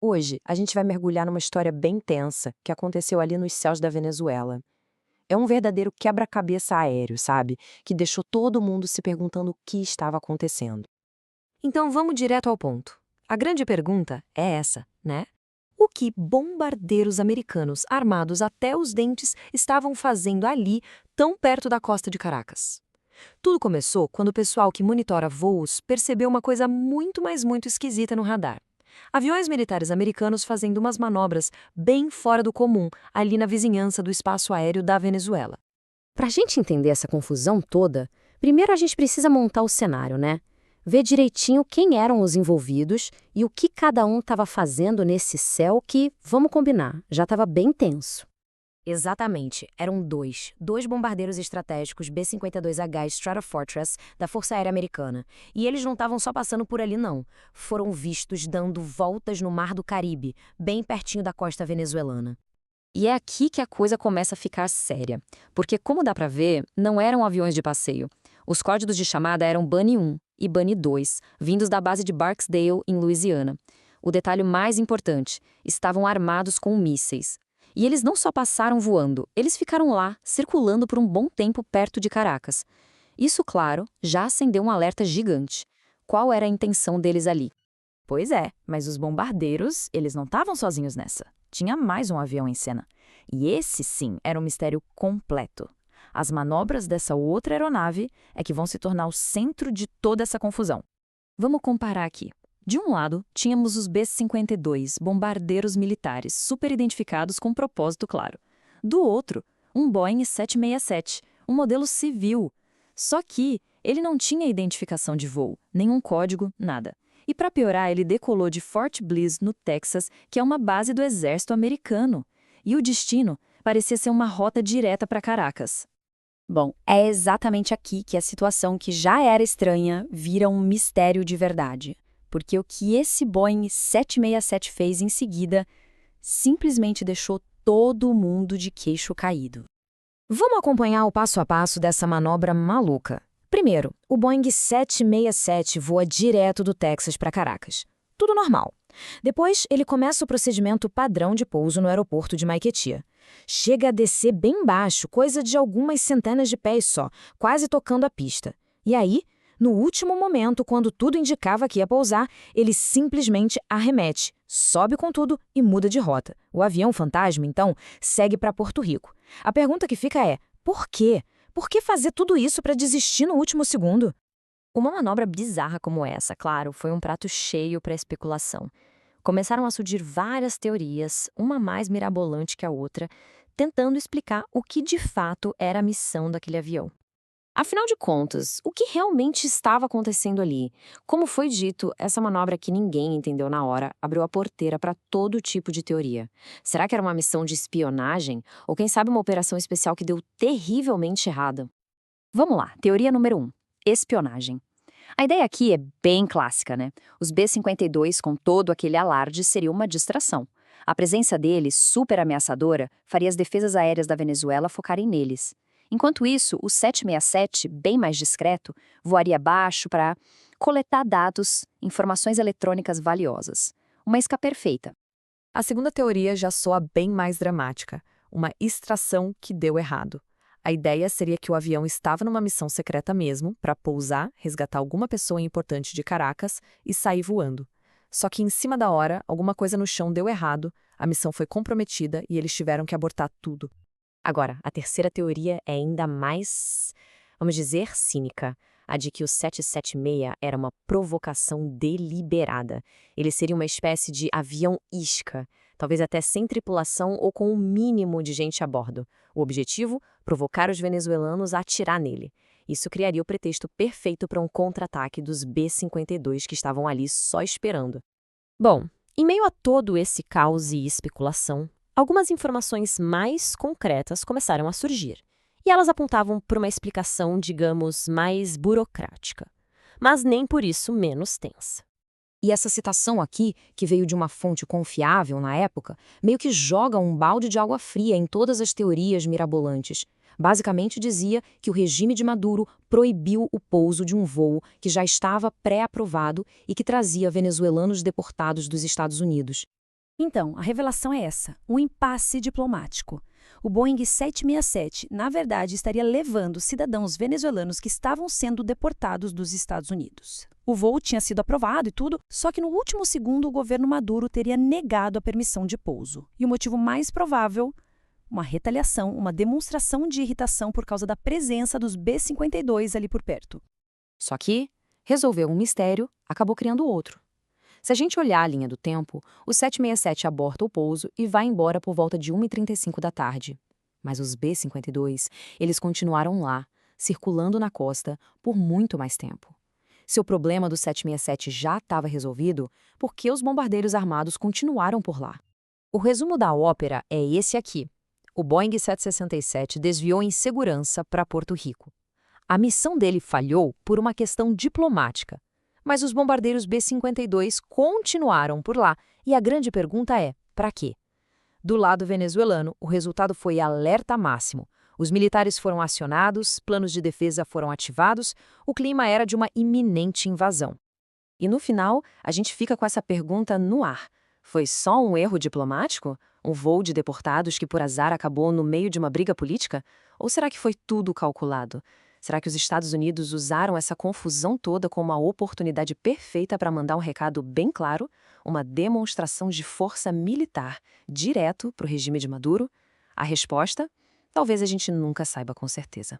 Hoje, a gente vai mergulhar numa história bem tensa que aconteceu ali nos céus da Venezuela. É um verdadeiro quebra-cabeça aéreo, sabe? Que deixou todo mundo se perguntando o que estava acontecendo. Então vamos direto ao ponto. A grande pergunta é essa, né? O que bombardeiros americanos armados até os dentes estavam fazendo ali, tão perto da costa de Caracas? Tudo começou quando o pessoal que monitora voos percebeu uma coisa muito, mas muito esquisita no radar. Aviões militares americanos fazendo umas manobras bem fora do comum, ali na vizinhança do espaço aéreo da Venezuela. Para a gente entender essa confusão toda, primeiro a gente precisa montar o cenário, né? Ver direitinho quem eram os envolvidos e o que cada um estava fazendo nesse céu que, vamos combinar, já estava bem tenso. Exatamente, eram dois bombardeiros estratégicos B-52H Stratofortress da Força Aérea Americana. E eles não estavam só passando por ali, não. Foram vistos dando voltas no Mar do Caribe, bem pertinho da costa venezuelana. E é aqui que a coisa começa a ficar séria, porque, como dá para ver, não eram aviões de passeio. Os códigos de chamada eram Bunny 1 e Bunny 2, vindos da base de Barksdale, em Louisiana. O detalhe mais importante, estavam armados com mísseis. E eles não só passaram voando, eles ficaram lá, circulando por um bom tempo perto de Caracas. Isso, claro, já acendeu um alerta gigante. Qual era a intenção deles ali? Pois é, mas os bombardeiros, eles não estavam sozinhos nessa. Tinha mais um avião em cena. E esse, sim, era um mistério completo. As manobras dessa outra aeronave é que vão se tornar o centro de toda essa confusão. Vamos comparar aqui. De um lado, tínhamos os B-52, bombardeiros militares, super identificados com um propósito claro. Do outro, um Boeing 767, um modelo civil. Só que ele não tinha identificação de voo, nenhum código, nada. E para piorar, ele decolou de Fort Bliss, no Texas, que é uma base do exército americano. E o destino parecia ser uma rota direta para Caracas. Bom, é exatamente aqui que a situação que já era estranha vira um mistério de verdade. Porque o que esse Boeing 767 fez em seguida simplesmente deixou todo mundo de queixo caído. Vamos acompanhar o passo a passo dessa manobra maluca. Primeiro, o Boeing 767 voa direto do Texas para Caracas. Tudo normal. Depois, ele começa o procedimento padrão de pouso no aeroporto de Maiquetía. Chega a descer bem baixo, coisa de algumas centenas de pés só, quase tocando a pista. E aí, no último momento, quando tudo indicava que ia pousar, ele simplesmente arremete, sobe com tudo e muda de rota. O avião fantasma, então, segue para Porto Rico. A pergunta que fica é, por quê? Por que fazer tudo isso para desistir no último segundo? Uma manobra bizarra como essa, claro, foi um prato cheio para especulação. Começaram a surgir várias teorias, uma mais mirabolante que a outra, tentando explicar o que de fato era a missão daquele avião. Afinal de contas, o que realmente estava acontecendo ali? Como foi dito, essa manobra que ninguém entendeu na hora abriu a porteira para todo tipo de teoria. Será que era uma missão de espionagem? Ou quem sabe uma operação especial que deu terrivelmente errado? Vamos lá, teoria número 1. Espionagem. A ideia aqui é bem clássica, né? Os B-52, com todo aquele alarde, seria uma distração. A presença deles, super ameaçadora, faria as defesas aéreas da Venezuela focarem neles. Enquanto isso, o 767, bem mais discreto, voaria baixo para coletar dados, informações eletrônicas valiosas. Uma isca perfeita. A segunda teoria já soa bem mais dramática, uma extração que deu errado. A ideia seria que o avião estava numa missão secreta mesmo, para pousar, resgatar alguma pessoa importante de Caracas e sair voando. Só que em cima da hora, alguma coisa no chão deu errado, a missão foi comprometida e eles tiveram que abortar tudo. Agora, a terceira teoria é ainda mais, vamos dizer, cínica. A de que o 776 era uma provocação deliberada. Ele seria uma espécie de avião isca, talvez até sem tripulação ou com um mínimo de gente a bordo. O objetivo? Provocar os venezuelanos a atirar nele. Isso criaria o pretexto perfeito para um contra-ataque dos B-52 que estavam ali só esperando. Bom, em meio a todo esse caos e especulação, algumas informações mais concretas começaram a surgir. E elas apontavam para uma explicação, digamos, mais burocrática. Mas nem por isso menos tensa. E essa citação aqui, que veio de uma fonte confiável na época, meio que joga um balde de água fria em todas as teorias mirabolantes. Basicamente dizia que o regime de Maduro proibiu o pouso de um voo que já estava pré-aprovado e que trazia venezuelanos deportados dos Estados Unidos. Então, a revelação é essa, um impasse diplomático. O Boeing 767, na verdade, estaria levando cidadãos venezuelanos que estavam sendo deportados dos Estados Unidos. O voo tinha sido aprovado e tudo, só que no último segundo o governo Maduro teria negado a permissão de pouso. E o motivo mais provável, uma retaliação, uma demonstração de irritação por causa da presença dos B-52 ali por perto. Só que resolveu um mistério, acabou criando outro. Se a gente olhar a linha do tempo, o 767 aborta o pouso e vai embora por volta de 1h35 da tarde. Mas os B-52, eles continuaram lá, circulando na costa, por muito mais tempo. Se o problema do 767 já estava resolvido, por que os bombardeiros armados continuaram por lá? O resumo da ópera é esse aqui. O Boeing 767 desviou em segurança para Porto Rico. A missão dele falhou por uma questão diplomática. Mas os bombardeiros B-52 continuaram por lá, e a grande pergunta é, para quê? Do lado venezuelano, o resultado foi alerta máximo. Os militares foram acionados, planos de defesa foram ativados, o clima era de uma iminente invasão. E no final, a gente fica com essa pergunta no ar. Foi só um erro diplomático? Um voo de deportados que por azar acabou no meio de uma briga política? Ou será que foi tudo calculado? Será que os Estados Unidos usaram essa confusão toda como uma oportunidade perfeita para mandar um recado bem claro, uma demonstração de força militar direto para o regime de Maduro? A resposta? Talvez a gente nunca saiba com certeza.